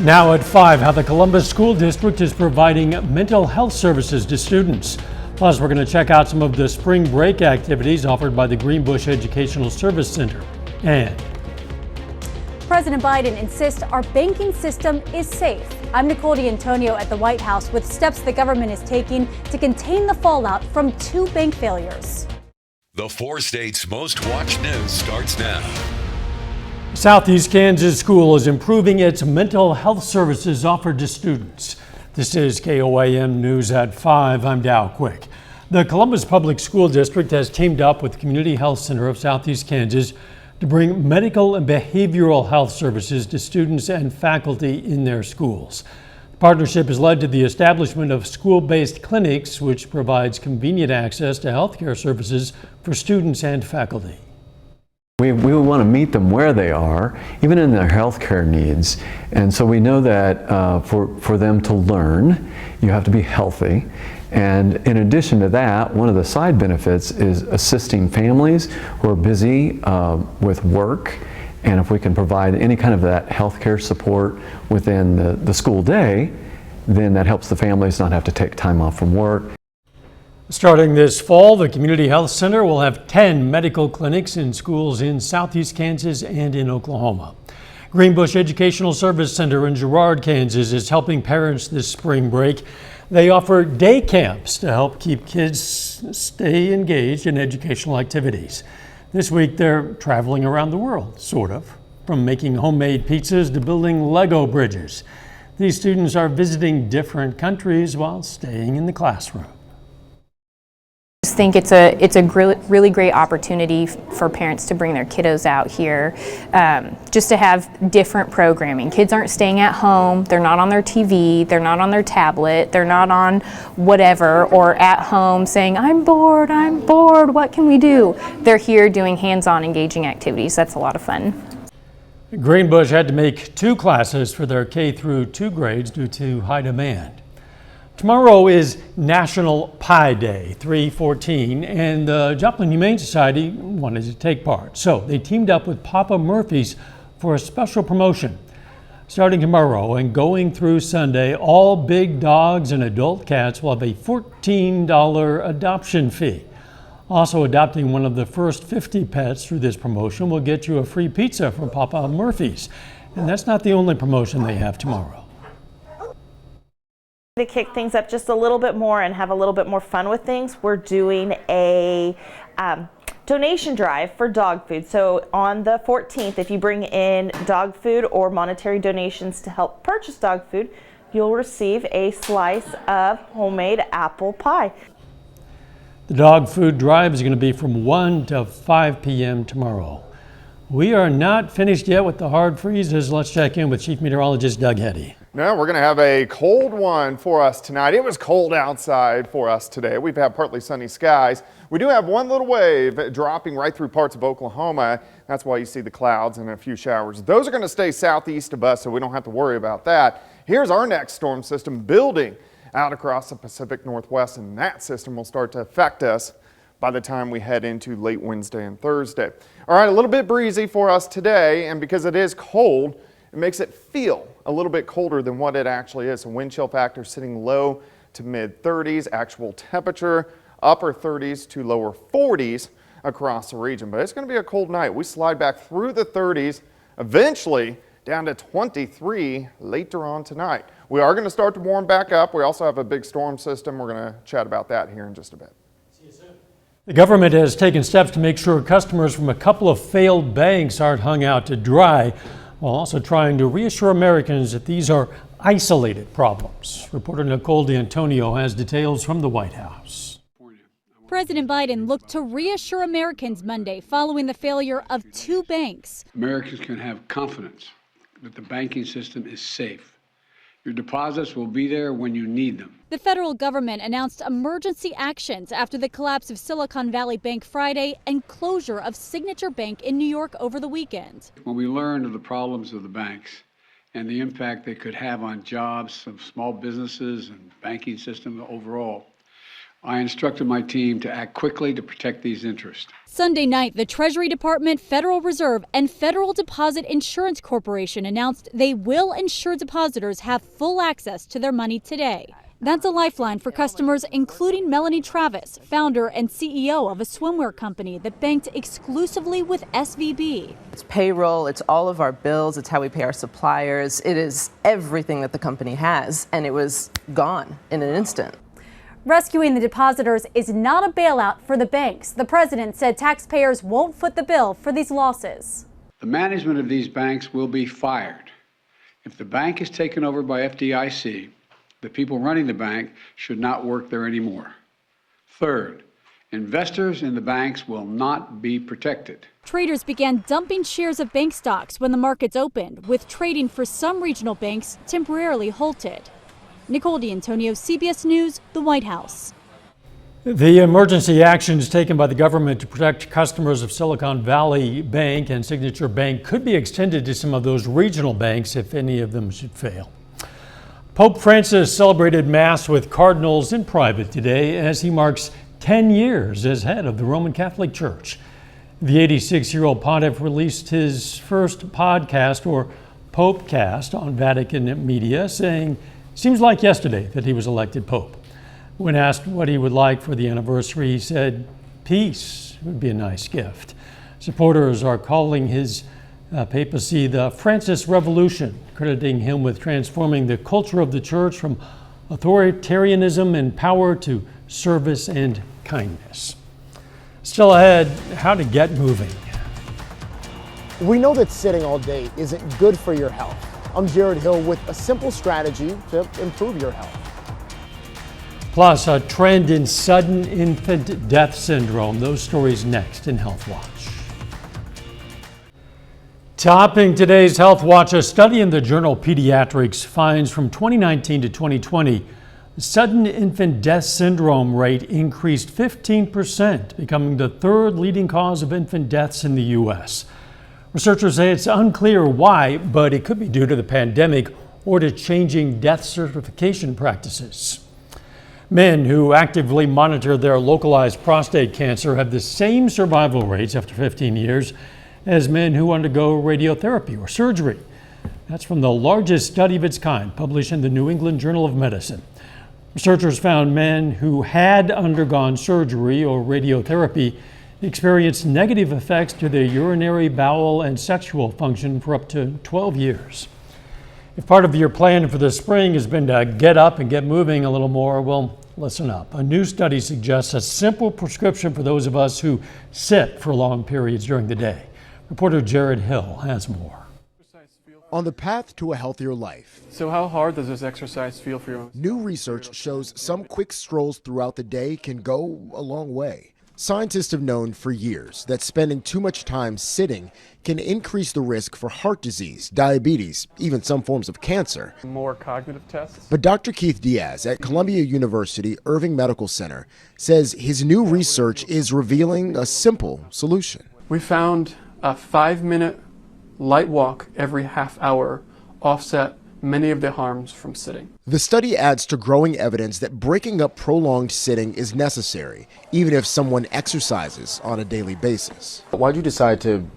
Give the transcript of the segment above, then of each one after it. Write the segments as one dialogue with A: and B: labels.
A: Now at 5, how the Columbus School District is providing mental health services to students. Plus, we're going to check out some of the spring break activities offered by the Greenbush Educational Service Center. And
B: President Biden insists our banking system is safe. I'm Nicole D'Antonio at the White House with steps the government is taking to contain the fallout from 2 bank failures.
C: The 4 states' most watched news starts now.
A: Southeast Kansas School is improving its mental health services offered to students. This is KOAM News at 5. I'm Dow Quick. The Columbus Public School District has teamed up with the Community Health Center of Southeast Kansas to bring medical and behavioral health services to students and faculty in their schools. The partnership has led to the establishment of school-based clinics, which provides convenient access to healthcare services for students and faculty.
D: We want to meet them where they are, even in their healthcare needs. And so we know that for them to learn, you have to be healthy. And in addition to that, one of the side benefits is assisting families who are busy with work. And if we can provide any kind of that healthcare support within the school day, then that helps the families not have to take time off from work.
A: Starting this fall, the Community Health Center will have 10 medical clinics in schools in Southeast Kansas and in Oklahoma. Greenbush Educational Service Center in Girard, Kansas is helping parents this spring break. They offer day camps to help keep kids stay engaged in educational activities. This week, they're traveling around the world, sort of, from making homemade pizzas to building Lego bridges. These students are visiting different countries while staying in the classroom.
E: I think it's a really great opportunity for parents to bring their kiddos out here, just to have different programming. Kids aren't staying at home, they're not on their TV, they're not on their tablet, they're not on whatever, or at home saying, I'm bored, what can we do? They're here doing hands-on engaging activities. That's a lot of fun.
A: Greenbush had to make 2 classes for their K through 2 grades due to high demand. Tomorrow is National Pie Day, 3/14, and the Joplin Humane Society wanted to take part. So they teamed up with Papa Murphy's for a special promotion. Starting tomorrow and going through Sunday, all big dogs and adult cats will have a $14 adoption fee. Also, adopting one of the first 50 pets through this promotion will get you a free pizza from Papa Murphy's. And that's not the only promotion they have tomorrow.
F: To kick things up just a little bit more and have a little bit more fun with things, we're doing a donation drive for dog food. So on the 14th, if you bring in dog food or monetary donations to help purchase dog food, you'll receive a slice of homemade apple pie.
A: The dog food drive is going to be from 1 to 5 p.m. tomorrow. We are not finished yet with the hard freezes. Let's check in with Chief Meteorologist Doug Heddy.
G: No, we're going to have a cold one for us tonight. It was cold outside for us today. We've had partly sunny skies. We do have one little wave dropping right through parts of Oklahoma. That's why you see the clouds and a few showers. Those are going to stay southeast of us, so we don't have to worry about that. Here's our next storm system building out across the Pacific Northwest, and that system will start to affect us by the time we head into late Wednesday and Thursday. All right, a little bit breezy for us today, and because it is cold, it makes it feel a little bit colder than what it actually is. So wind chill factor sitting low to mid 30s, actual temperature upper 30s to lower 40s across the region. But it's going to be a cold night. We slide back through the 30s, eventually down to 23 later on tonight. We are going to start to warm back up. We also have a big storm system. We're going to chat about that here in just a bit.
A: See you soon. The government has taken steps to make sure customers from a couple of failed banks aren't hung out to dry, while also trying to reassure Americans that these are isolated problems. Reporter Nicole D'Antonio has details from the White House.
B: President Biden looked to reassure Americans Monday following the failure of 2 banks.
H: Americans can have confidence that the banking system is safe. Your deposits will be there when you need them.
B: The federal government announced emergency actions after the collapse of Silicon Valley Bank Friday and closure of Signature Bank in New York over the weekend.
H: When we learned of the problems of the banks and the impact they could have on jobs of small businesses and banking system overall, I instructed my team to act quickly to protect these interests.
B: Sunday night, the Treasury Department, Federal Reserve, and Federal Deposit Insurance Corporation announced they will ensure depositors have full access to their money today. That's a lifeline for customers, including Melanie Travis, founder and CEO of a swimwear company that banked exclusively with SVB.
I: It's payroll, it's all of our bills, it's how we pay our suppliers, it is everything that the company has, and it was gone in an instant.
B: Rescuing the depositors is not a bailout for the banks. The president said taxpayers won't foot the bill for these losses.
H: The management of these banks will be fired. If the bank is taken over by FDIC, the people running the bank should not work there anymore. Third, investors in the banks will not be protected.
B: Traders began dumping shares of bank stocks when the markets opened, with trading for some regional banks temporarily halted. Nicole D'Antonio, CBS News, the White House.
A: The emergency actions taken by the government to protect customers of Silicon Valley Bank and Signature Bank could be extended to some of those regional banks if any of them should fail. Pope Francis celebrated Mass with cardinals in private today as he marks 10 years as head of the Roman Catholic Church. The 86-year-old pontiff released his first podcast, or Popecast, on Vatican media, saying, "Seems like yesterday that he was elected Pope." When asked what he would like for the anniversary, he said, "Peace would be a nice gift." Supporters are calling his papacy the Francis Revolution, crediting him with transforming the culture of the church from authoritarianism and power to service and kindness. Still ahead, how to get moving.
J: We know that sitting all day isn't good for your health. I'm Jared Hill with a simple strategy to improve your health.
A: Plus, a trend in sudden infant death syndrome. Those stories next in Health Watch. Topping today's Health Watch, a study in the journal Pediatrics finds from 2019 to 2020, the sudden infant death syndrome rate increased 15%, becoming the third leading cause of infant deaths in the U.S. Researchers say it's unclear why, but it could be due to the pandemic or to changing death certification practices. Men who actively monitor their localized prostate cancer have the same survival rates after 15 years as men who undergo radiotherapy or surgery. That's from the largest study of its kind, published in the New England Journal of Medicine. Researchers found men who had undergone surgery or radiotherapy experienced negative effects to their urinary, bowel, and sexual function for up to 12 years. If part of your plan for the spring has been to get up and get moving a little more, well, listen up. A new study suggests a simple prescription for those of us who sit for long periods during the day. Reporter Jared Hill has more.
J: On the path to a healthier life.
K: So how hard does this exercise feel for you?
J: New research shows some quick strolls throughout the day can go a long way. Scientists have known for years that spending too much time sitting can increase the risk for heart disease, diabetes, even some forms of cancer.
K: More cognitive tests?
J: But Dr. Keith Diaz at Columbia University Irving Medical Center says his new research is revealing a simple solution.
K: We found a 5-minute light walk every half hour offset many of the harms from sitting.
J: The study adds to growing evidence that breaking up prolonged sitting is necessary, even if someone exercises on a daily basis.
L: Why did you decide to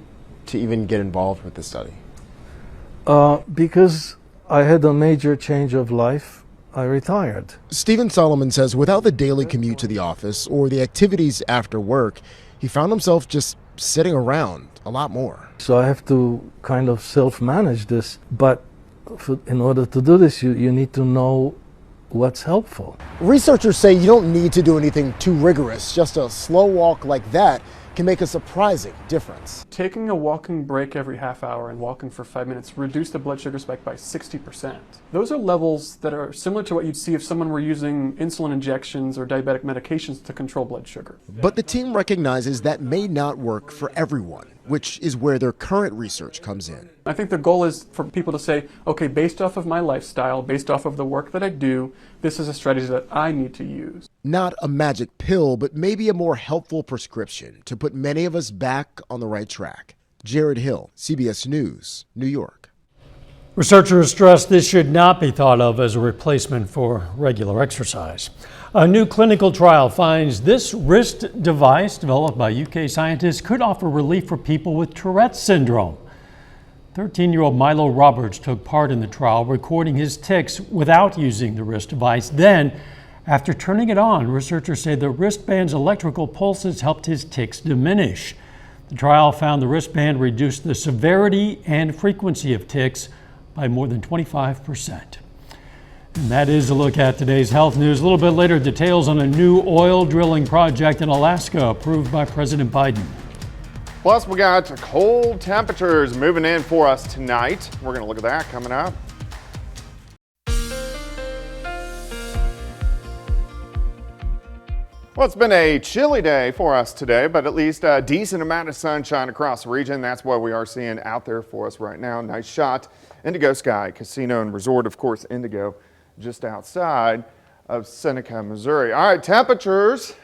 L: even get involved with the study?
M: Because I had a major change of life. I retired.
J: Stephen Solomon says without the daily commute to the office or the activities after work, he found himself just sitting around a lot more.
M: So I have to kind of self-manage this, but in order to do this, you need to know what's helpful.
J: Researchers say you don't need to do anything too rigorous. Just a slow walk like that can make a surprising difference.
K: Taking a walking break every half hour and walking for 5 minutes reduced the blood sugar spike by 60%. Those are levels that are similar to what you'd see if someone were using insulin injections or diabetic medications to control blood sugar.
J: But the team recognizes that may not work for everyone, which is where their current research comes in.
K: I think the goal is for people to say, okay, based off of my lifestyle, based off of the work that I do, this is a strategy that I need to use.
J: Not a magic pill, but maybe a more helpful prescription to put many of us back on the right track. Jared Hill, CBS News, New York.
A: Researchers stress this should not be thought of as a replacement for regular exercise. A new clinical trial finds this wrist device developed by UK scientists could offer relief for people with Tourette's syndrome. 13-year-old Milo Roberts took part in the trial, recording his tics without using the wrist device. Then, after turning it on, researchers say the wristband's electrical pulses helped his tics diminish. The trial found the wristband reduced the severity and frequency of tics by more than 25%. And that is a look at today's health news. A little bit later, details on a new oil drilling project in Alaska approved by President Biden.
G: Plus, we got cold temperatures moving in for us tonight. We're going to look at that coming up. Well, it's been a chilly day for us today, but at least a decent amount of sunshine across the region. That's what we are seeing out there for us right now. Nice shot. Indigo Sky Casino and Resort, of course, Indigo, just outside of Seneca, Missouri. All right, temperatures.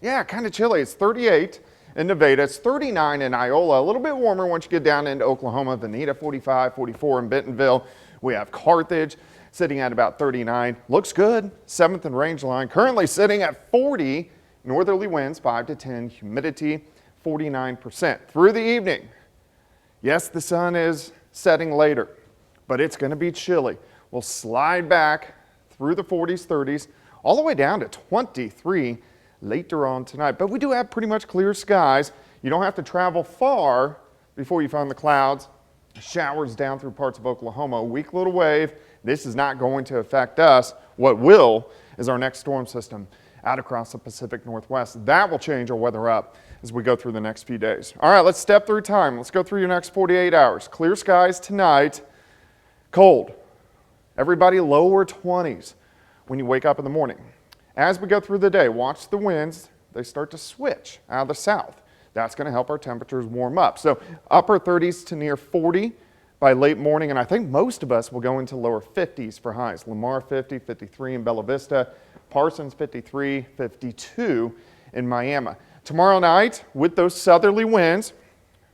G: Yeah, kind of chilly. It's 38 in Nevada. It's 39 in Iola. A little bit warmer once you get down into Oklahoma. Veneta 45, 44 in Bentonville. We have Carthage sitting at about 39. Looks good. 7th and range line. Currently sitting at 40. Northerly winds 5 to 10. Humidity 49%. Through the evening. Yes, the sun is setting later, but it's going to be chilly. We'll slide back through the 40s, 30s, all the way down to 23 later on tonight. But we do have pretty much clear skies. You don't have to travel far before you find the clouds. Showers down through parts of Oklahoma. A weak little wave. This is not going to affect us. What will is our next storm system out across the Pacific Northwest. That will change our weather up as we go through the next few days. All right, let's step through time. Let's go through your next 48 hours. Clear skies tonight. Cold. Everybody lower 20s when you wake up in the morning. As we go through the day, watch the winds. They start to switch out of the south. That's going to help our temperatures warm up. So upper 30s to near 40 by late morning, and I think most of us will go into lower 50s for highs. Lamar 50, 53 in Bella Vista, Parsons 53, 52 in Miami. Tomorrow night, with those southerly winds,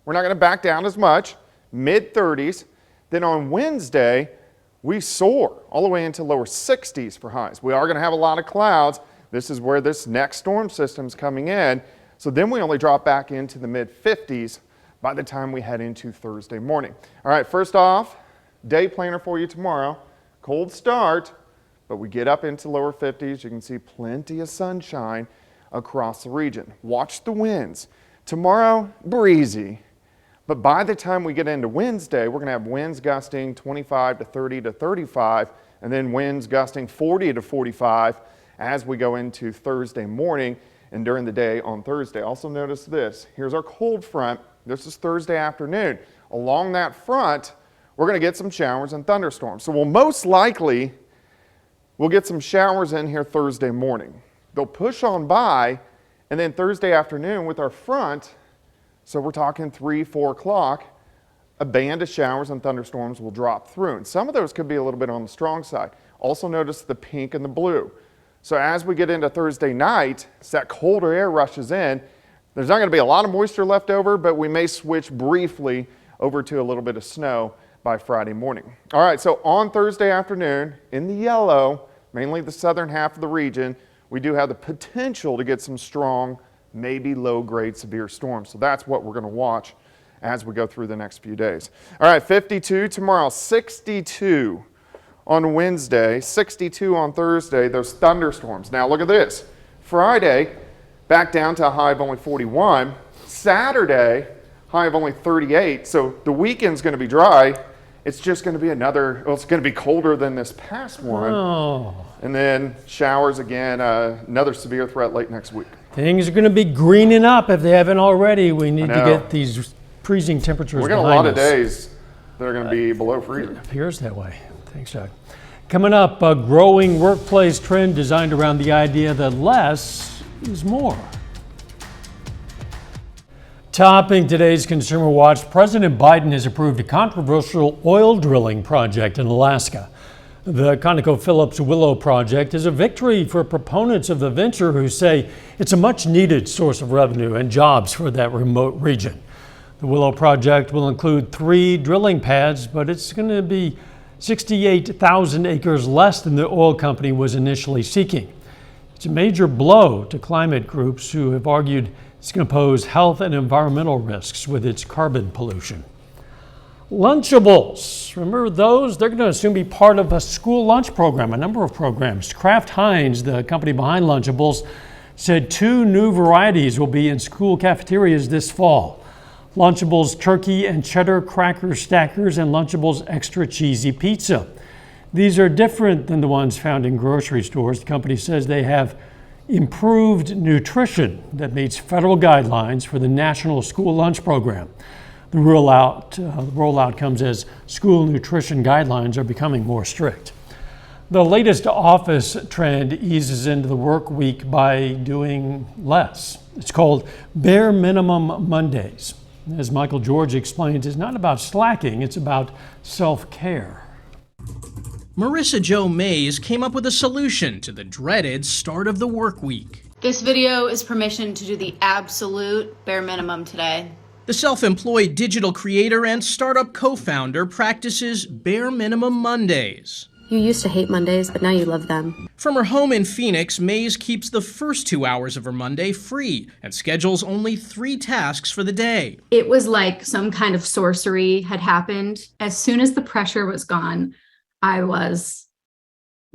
G: we're not going to back down as much, mid 30s. Then on Wednesday, we soar all the way into lower 60s for highs. We are going to have a lot of clouds. This is where this next storm system is coming in. So then we only drop back into the mid 50s by the time we head into Thursday morning. All right, first off, day planner for you tomorrow. Cold start, but we get up into lower 50s. You can see plenty of sunshine across the region. Watch the winds. Tomorrow, breezy. But by the time we get into Wednesday, we're going to have winds gusting 25 to 30 to 35, and then winds gusting 40 to 45 as we go into Thursday morning and during the day on Thursday. Also notice this. Here's our cold front. This is Thursday afternoon. Along that front, we're going to get some showers and thunderstorms. So we'll most likely, we'll get some showers in here Thursday morning. They'll push on by, and then Thursday afternoon with our front, so we're talking 3, 4 o'clock, a band of showers and thunderstorms will drop through. And some of those could be a little bit on the strong side. Also notice the pink and the blue. So as we get into Thursday night, as that colder air rushes in, there's not going to be a lot of moisture left over, but we may switch briefly over to a little bit of snow by Friday morning. All right, so on Thursday afternoon, in the yellow, mainly the southern half of the region, we do have the potential to get some strong, maybe low-grade severe storms. So that's what we're going to watch as we go through the next few days. All right, 52 tomorrow, 62 on Wednesday, 62 on Thursday, those thunderstorms. Now look at this. Friday, back down to a high of only 41. Saturday, high of only 38. So the weekend's going to be dry. It's just going to be another, well, it's going to be colder than this past one.
A: Oh.
G: And then showers again, another severe threat late next week.
A: Things are going to be greening up if they haven't already. We need to get these freezing temperatures behind us.
G: We got a lot of days that are going to be below freezing.
A: It appears that way. Thanks, Doug. Coming up, a growing workplace trend designed around the idea that less is more. Topping today's Consumer Watch, President Biden has approved a controversial oil drilling project in Alaska. The ConocoPhillips Willow project is a victory for proponents of the venture who say it's a much needed source of revenue and jobs for that remote region. The Willow project will include 3 drilling pads, but it's going to be 68,000 acres less than the oil company was initially seeking. It's a major blow to climate groups who have argued it's going to pose health and environmental risks with its carbon pollution. Lunchables, remember those? They're going to soon be part of a school lunch program, a number of programs. Kraft Heinz, the company behind Lunchables, said 2 new varieties will be in school cafeterias this fall. Lunchables Turkey and Cheddar Cracker Stackers and Lunchables Extra Cheesy Pizza. These are different than the ones found in grocery stores. The company says they have improved nutrition that meets federal guidelines for the National School Lunch Program. The rollout comes as school nutrition guidelines are becoming more strict. The latest office trend eases into the work week by doing less. It's called Bare Minimum Mondays. As Michael George explains, it's not about slacking, it's about self-care.
N: Marissa Jo Mays came up with a solution to the dreaded start of the work week.
O: This video is permission to do the absolute bare minimum today.
N: The self-employed digital creator and startup co-founder practices Bare Minimum Mondays.
O: You used to hate Mondays, but now you love them.
N: From her home in Phoenix, Mays keeps the first 2 hours of her Monday free and schedules only 3 tasks for the day.
O: It was like some kind of sorcery had happened. As soon as the pressure was gone, I was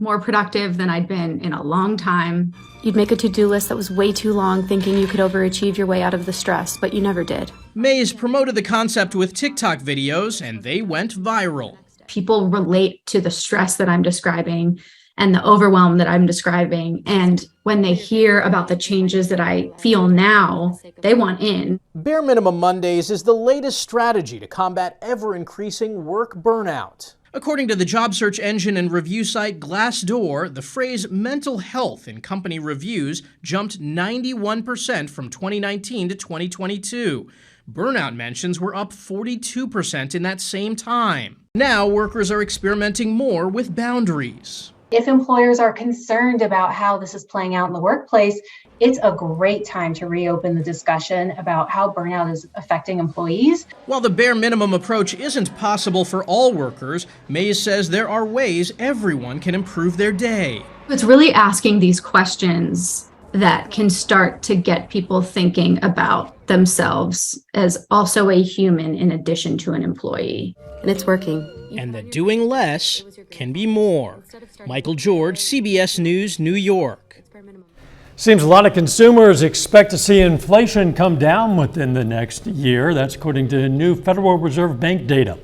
O: more productive than I'd been in a long time. You'd make a to-do list that was way too long, thinking you could overachieve your way out of the stress, but you never did.
N: Mays promoted the concept with TikTok videos, and they went viral.
O: People relate to the stress that I'm describing and the overwhelm that I'm describing. And when they hear about the changes that I feel now, they want in.
N: Bare Minimum Mondays is the latest strategy to combat ever-increasing work burnout. According to the job search engine and review site Glassdoor, the phrase mental health in company reviews jumped 91% from 2019 to 2022. Burnout mentions were up 42% in that same time. Now, workers are experimenting more with boundaries.
P: If employers are concerned about how this is playing out in the workplace, it's a great time to reopen the discussion about how burnout is affecting employees.
N: While the bare minimum approach isn't possible for all workers, Mays says there are ways everyone can improve their day.
O: It's really asking these questions that can start to get people thinking about themselves as also a human in addition to an employee. And it's working.
N: And that doing less can be more. Michael George, CBS News, New York.
A: Seems a lot of consumers expect to see inflation come down within the next year. That's according to new Federal Reserve Bank data.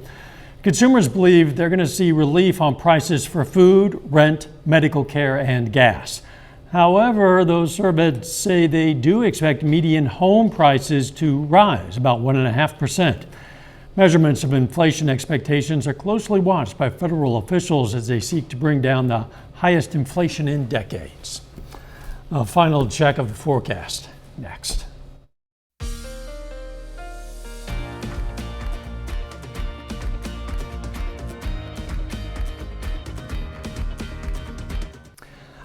A: Consumers believe they're going to see relief on prices for food, rent, medical care, and gas. However, those surveyed say they do expect median home prices to rise about 1.5%. Measurements of inflation expectations are closely watched by federal officials as they seek to bring down the highest inflation in decades. A final check of the forecast next.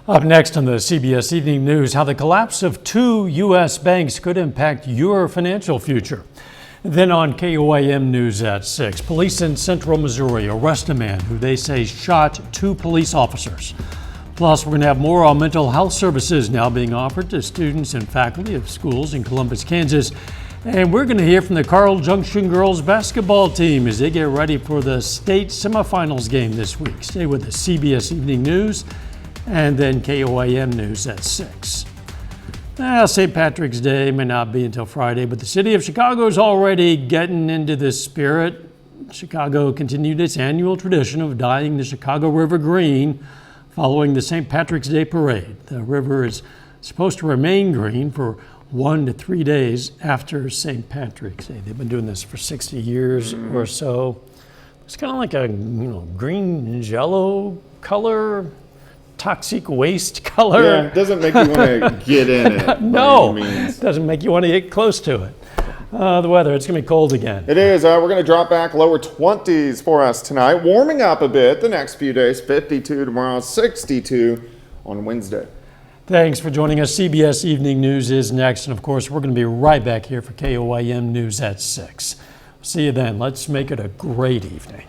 A: Up next on the CBS Evening News, how the collapse of 2 U.S. banks could impact your financial future. Then on KOAM News at 6, police in central Missouri arrest a man who they say shot 2 police officers. Plus, we're going to have more on mental health services now being offered to students and faculty of schools in Columbus, Kansas. And we're going to hear from the Carl Junction girls basketball team as they get ready for the state semifinals game this week. Stay with the CBS Evening News and then KOAM News at 6. St. Patrick's Day may not be until Friday, but the city of Chicago is already getting into the spirit. Chicago continued its annual tradition of dyeing the Chicago River green following the St. Patrick's Day parade. The river is supposed to remain green for 1 to 3 days after St. Patrick's Day. They've been doing this for 60 years or so. It's kind of like a green jello color. Toxic waste color.
G: Yeah, it doesn't make you want to get in it.
A: No, it doesn't make you want to get close to it. The weather, it's going to be cold again.
G: It is. We're going to drop back lower 20s for us tonight. Warming up a bit the next few days. 52 tomorrow, 62 on Wednesday.
A: Thanks for joining us. CBS Evening News is next. And of course, we're going to be right back here for KOAM News at 6. See you then. Let's make it a great evening.